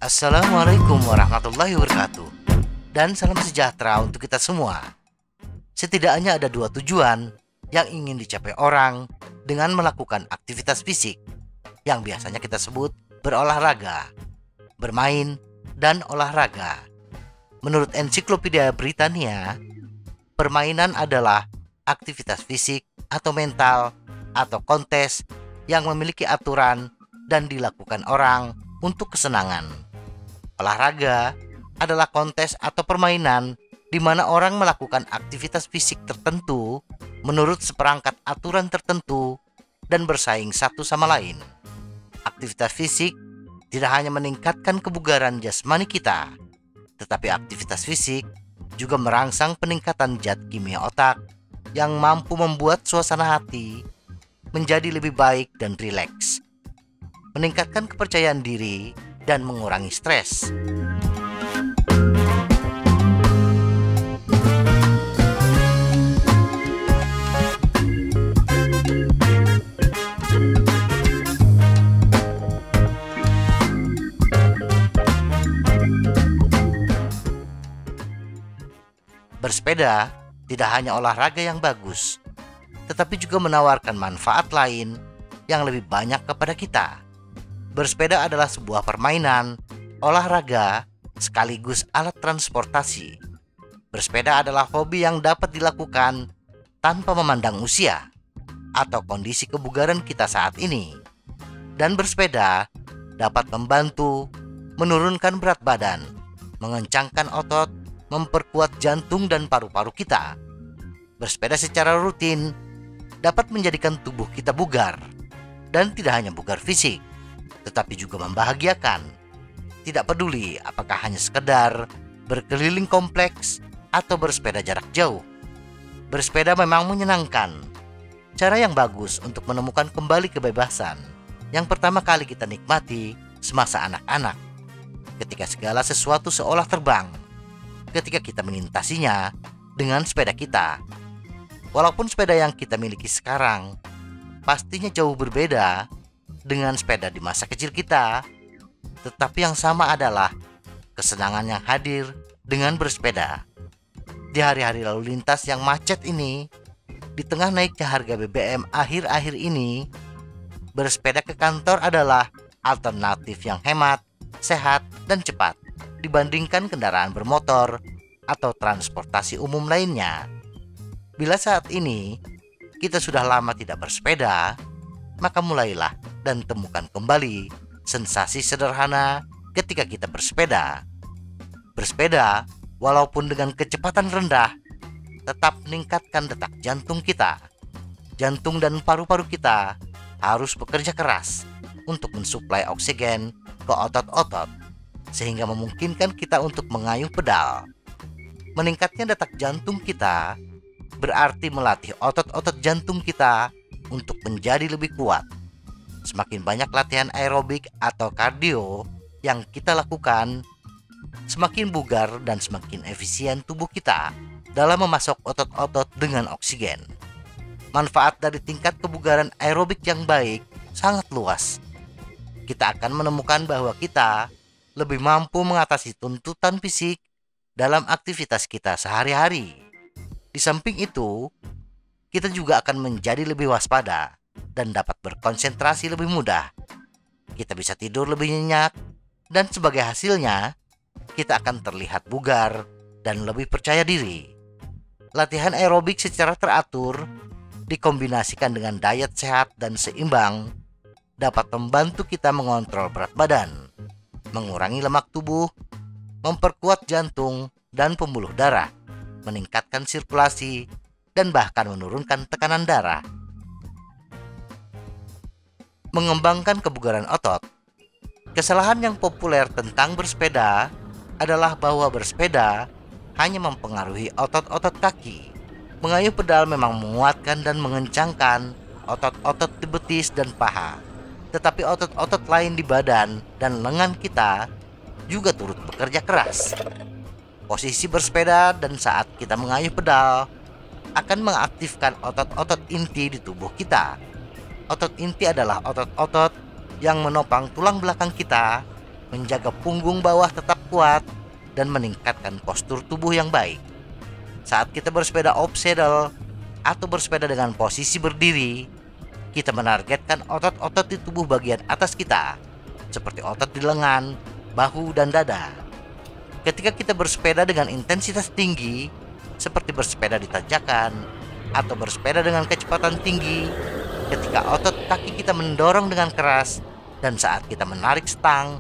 Assalamualaikum warahmatullahi wabarakatuh. Dan salam sejahtera untuk kita semua. Setidaknya ada dua tujuan yang ingin dicapai orang dengan melakukan aktivitas fisik, yang biasanya kita sebut berolahraga, bermain, dan olahraga. Menurut Ensiklopedia Britania, permainan adalah aktivitas fisik atau mental atau kontes yang memiliki aturan dan dilakukan orang untuk kesenangan. Olahraga adalah kontes atau permainan di mana orang melakukan aktivitas fisik tertentu menurut seperangkat aturan tertentu dan bersaing satu sama lain. Aktivitas fisik tidak hanya meningkatkan kebugaran jasmani kita, tetapi aktivitas fisik juga merangsang peningkatan zat kimia otak yang mampu membuat suasana hati menjadi lebih baik dan rileks, meningkatkan kepercayaan diri, dan mengurangi stres. Bersepeda tidak hanya olahraga yang bagus, tetapi juga menawarkan manfaat lain yang lebih banyak kepada kita. Bersepeda adalah sebuah permainan, olahraga, sekaligus alat transportasi. Bersepeda adalah hobi yang dapat dilakukan tanpa memandang usia atau kondisi kebugaran kita saat ini. Dan bersepeda dapat membantu menurunkan berat badan, mengencangkan otot, memperkuat jantung dan paru-paru kita. Bersepeda secara rutin dapat menjadikan tubuh kita bugar, dan tidak hanya bugar fisik, tetapi juga membahagiakan. Tidak peduli apakah hanya sekedar berkeliling kompleks atau bersepeda jarak jauh. Bersepeda memang menyenangkan. Cara yang bagus untuk menemukan kembali kebebasan yang pertama kali kita nikmati semasa anak-anak, ketika segala sesuatu seolah terbang ketika kita melintasinya dengan sepeda kita. Walaupun sepeda yang kita miliki sekarang pastinya jauh berbeda dengan sepeda di masa kecil kita, tetapi yang sama adalah kesenangan yang hadir dengan bersepeda. Di hari-hari lalu lintas yang macet ini, di tengah naiknya harga BBM akhir-akhir ini, bersepeda ke kantor adalah alternatif yang hemat, sehat, dan cepat dibandingkan kendaraan bermotor atau transportasi umum lainnya. Bila saat ini kita sudah lama tidak bersepeda, maka mulailah dan temukan kembali sensasi sederhana ketika kita bersepeda. Bersepeda, walaupun dengan kecepatan rendah, tetap meningkatkan detak jantung kita. Jantung dan paru-paru kita harus bekerja keras untuk mensuplai oksigen ke otot-otot, sehingga memungkinkan kita untuk mengayuh pedal. Meningkatnya detak jantung kita berarti melatih otot-otot jantung kita untuk menjadi lebih kuat. Semakin banyak latihan aerobik atau kardio yang kita lakukan, semakin bugar dan semakin efisien tubuh kita dalam memasok otot-otot dengan oksigen. Manfaat dari tingkat kebugaran aerobik yang baik sangat luas. Kita akan menemukan bahwa kita lebih mampu mengatasi tuntutan fisik dalam aktivitas kita sehari-hari. Di samping itu, kita juga akan menjadi lebih waspada dan dapat berkonsentrasi lebih mudah. Kita bisa tidur lebih nyenyak, dan sebagai hasilnya, kita akan terlihat bugar dan lebih percaya diri. Latihan aerobik secara teratur dikombinasikan dengan diet sehat dan seimbang dapat membantu kita mengontrol berat badan, mengurangi lemak tubuh, memperkuat jantung dan pembuluh darah, meningkatkan sirkulasi, dan bahkan menurunkan tekanan darah. Mengembangkan kebugaran otot. Kesalahan yang populer tentang bersepeda adalah bahwa bersepeda hanya mempengaruhi otot-otot kaki. Mengayuh pedal memang menguatkan dan mengencangkan otot-otot di betis dan paha, tetapi otot-otot lain di badan dan lengan kita juga turut bekerja keras. Posisi bersepeda dan saat kita mengayuh pedal akan mengaktifkan otot-otot inti di tubuh kita. Otot inti adalah otot-otot yang menopang tulang belakang kita, menjaga punggung bawah tetap kuat, dan meningkatkan postur tubuh yang baik. Saat kita bersepeda off-saddle atau bersepeda dengan posisi berdiri, kita menargetkan otot-otot di tubuh bagian atas kita, seperti otot di lengan, bahu, dan dada. Ketika kita bersepeda dengan intensitas tinggi, seperti bersepeda di tanjakan atau bersepeda dengan kecepatan tinggi, ketika otot kaki kita mendorong dengan keras, dan saat kita menarik stang,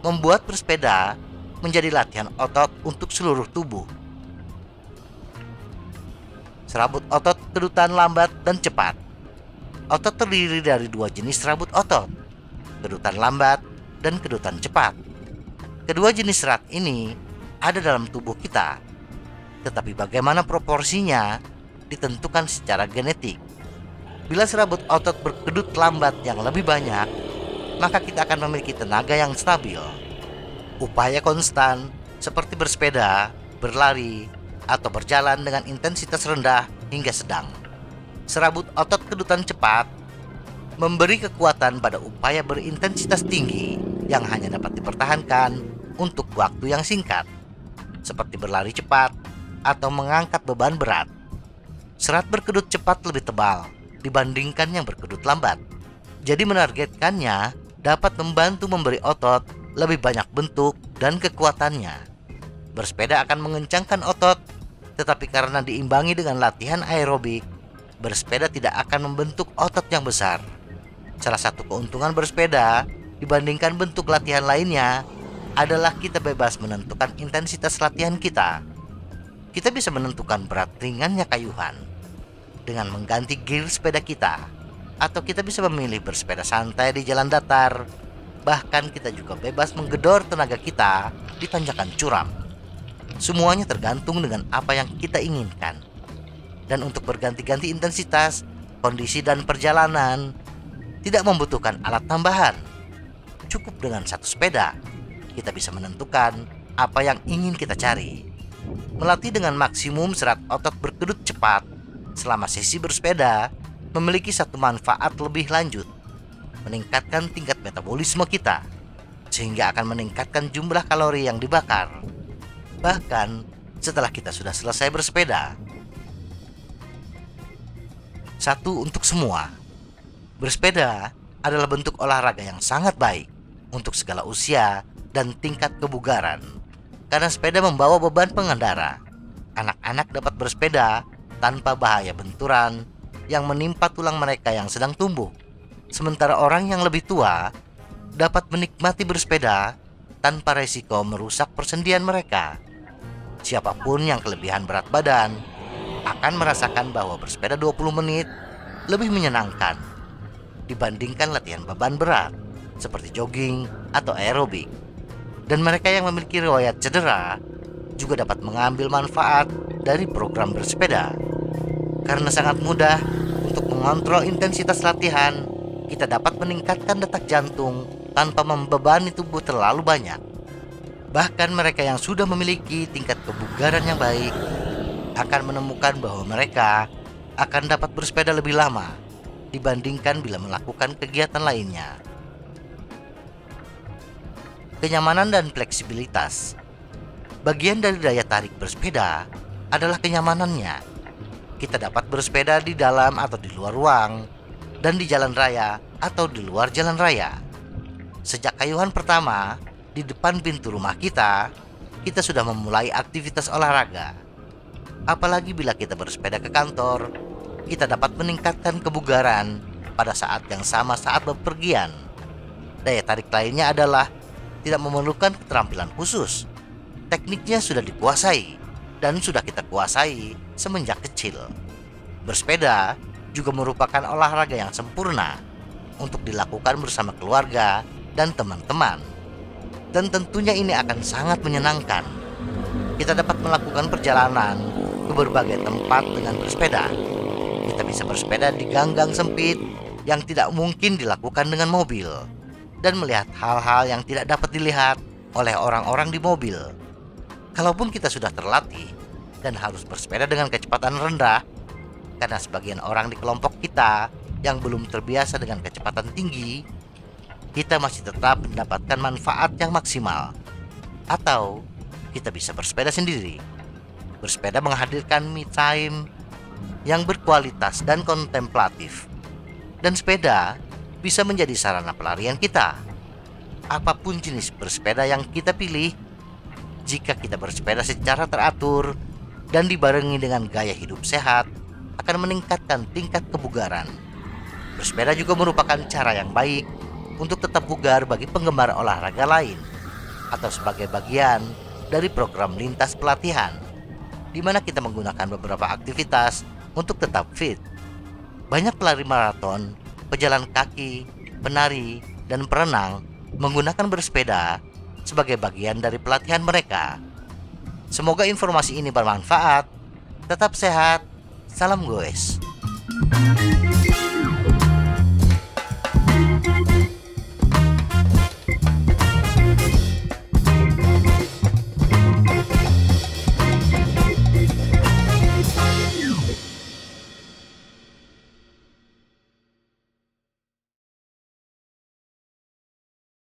membuat bersepeda menjadi latihan otot untuk seluruh tubuh. Serabut otot kedutan lambat dan cepat. Otot terdiri dari dua jenis serabut otot, kedutan lambat dan kedutan cepat. Kedua jenis serat ini ada dalam tubuh kita, tetapi bagaimana proporsinya ditentukan secara genetik. Bila serabut otot berkedut lambat yang lebih banyak, maka kita akan memiliki tenaga yang stabil. Upaya konstan seperti bersepeda, berlari, atau berjalan dengan intensitas rendah hingga sedang. Serabut otot kedutan cepat memberi kekuatan pada upaya berintensitas tinggi yang hanya dapat dipertahankan untuk waktu yang singkat, seperti berlari cepat atau mengangkat beban berat. Serat berkedut cepat lebih tebal dibandingkan yang berkedut lambat. Jadi menargetkannya dapat membantu memberi otot lebih banyak bentuk dan kekuatannya. Bersepeda akan mengencangkan otot, tetapi karena diimbangi dengan latihan aerobik, bersepeda tidak akan membentuk otot yang besar. Salah satu keuntungan bersepeda dibandingkan bentuk latihan lainnya adalah kita bebas menentukan intensitas latihan kita. Kita bisa menentukan berat ringannya kayuhan dengan mengganti gear sepeda kita, atau kita bisa memilih bersepeda santai di jalan datar. Bahkan kita juga bebas menggedor tenaga kita di tanjakan curam. Semuanya tergantung dengan apa yang kita inginkan. Dan untuk berganti-ganti intensitas, kondisi, dan perjalanan tidak membutuhkan alat tambahan. Cukup dengan satu sepeda, kita bisa menentukan apa yang ingin kita cari. Melatih dengan maksimum serat otot berkedut cepat selama sesi bersepeda memiliki satu manfaat lebih lanjut, meningkatkan tingkat metabolisme kita, sehingga akan meningkatkan jumlah kalori yang dibakar. Bahkan setelah kita sudah selesai bersepeda. Satu untuk semua. Bersepeda adalah bentuk olahraga yang sangat baik untuk segala usia dan tingkat kebugaran. Karena sepeda membawa beban pengendara, anak-anak dapat bersepeda tanpa bahaya benturan yang menimpa tulang mereka yang sedang tumbuh. Sementara orang yang lebih tua dapat menikmati bersepeda tanpa resiko merusak persendian mereka. Siapapun yang kelebihan berat badan akan merasakan bahwa bersepeda 20 menit lebih menyenangkan dibandingkan latihan beban berat seperti jogging atau aerobik. Dan mereka yang memiliki riwayat cedera juga dapat mengambil manfaat dari program bersepeda. Karena sangat mudah untuk mengontrol intensitas latihan, kita dapat meningkatkan detak jantung tanpa membebani tubuh terlalu banyak. Bahkan mereka yang sudah memiliki tingkat kebugaran yang baik akan menemukan bahwa mereka akan dapat bersepeda lebih lama dibandingkan bila melakukan kegiatan lainnya. Kenyamanan dan fleksibilitas. Bagian dari daya tarik bersepeda adalah kenyamanannya. Kita dapat bersepeda di dalam atau di luar ruang, dan di jalan raya atau di luar jalan raya. Sejak kayuhan pertama di depan pintu rumah kita sudah memulai aktivitas olahraga. Apalagi bila kita bersepeda ke kantor, kita dapat meningkatkan kebugaran pada saat yang sama saat bepergian. Daya tarik lainnya adalah tidak memerlukan keterampilan khusus. Tekniknya sudah dikuasai dan sudah kita kuasai semenjak kecil. Bersepeda juga merupakan olahraga yang sempurna untuk dilakukan bersama keluarga dan teman-teman. Dan tentunya ini akan sangat menyenangkan. Kita dapat melakukan perjalanan ke berbagai tempat dengan bersepeda. Kita bisa bersepeda di gang-gang sempit yang tidak mungkin dilakukan dengan mobil, dan melihat hal-hal yang tidak dapat dilihat oleh orang-orang di mobil. Kalaupun kita sudah terlatih dan harus bersepeda dengan kecepatan rendah, karena sebagian orang di kelompok kita yang belum terbiasa dengan kecepatan tinggi, kita masih tetap mendapatkan manfaat yang maksimal. Atau kita bisa bersepeda sendiri. Bersepeda menghadirkan me time yang berkualitas dan kontemplatif. Dan sepeda bisa menjadi sarana pelarian kita. Apapun jenis bersepeda yang kita pilih, jika kita bersepeda secara teratur dan dibarengi dengan gaya hidup sehat, akan meningkatkan tingkat kebugaran. Bersepeda juga merupakan cara yang baik untuk tetap bugar bagi penggemar olahraga lain, atau sebagai bagian dari program lintas pelatihan, di mana kita menggunakan beberapa aktivitas untuk tetap fit. Banyak pelari maraton, pejalan kaki, penari, dan perenang menggunakan bersepeda sebagai bagian dari pelatihan mereka. Semoga informasi ini bermanfaat. Tetap sehat. Salam goes.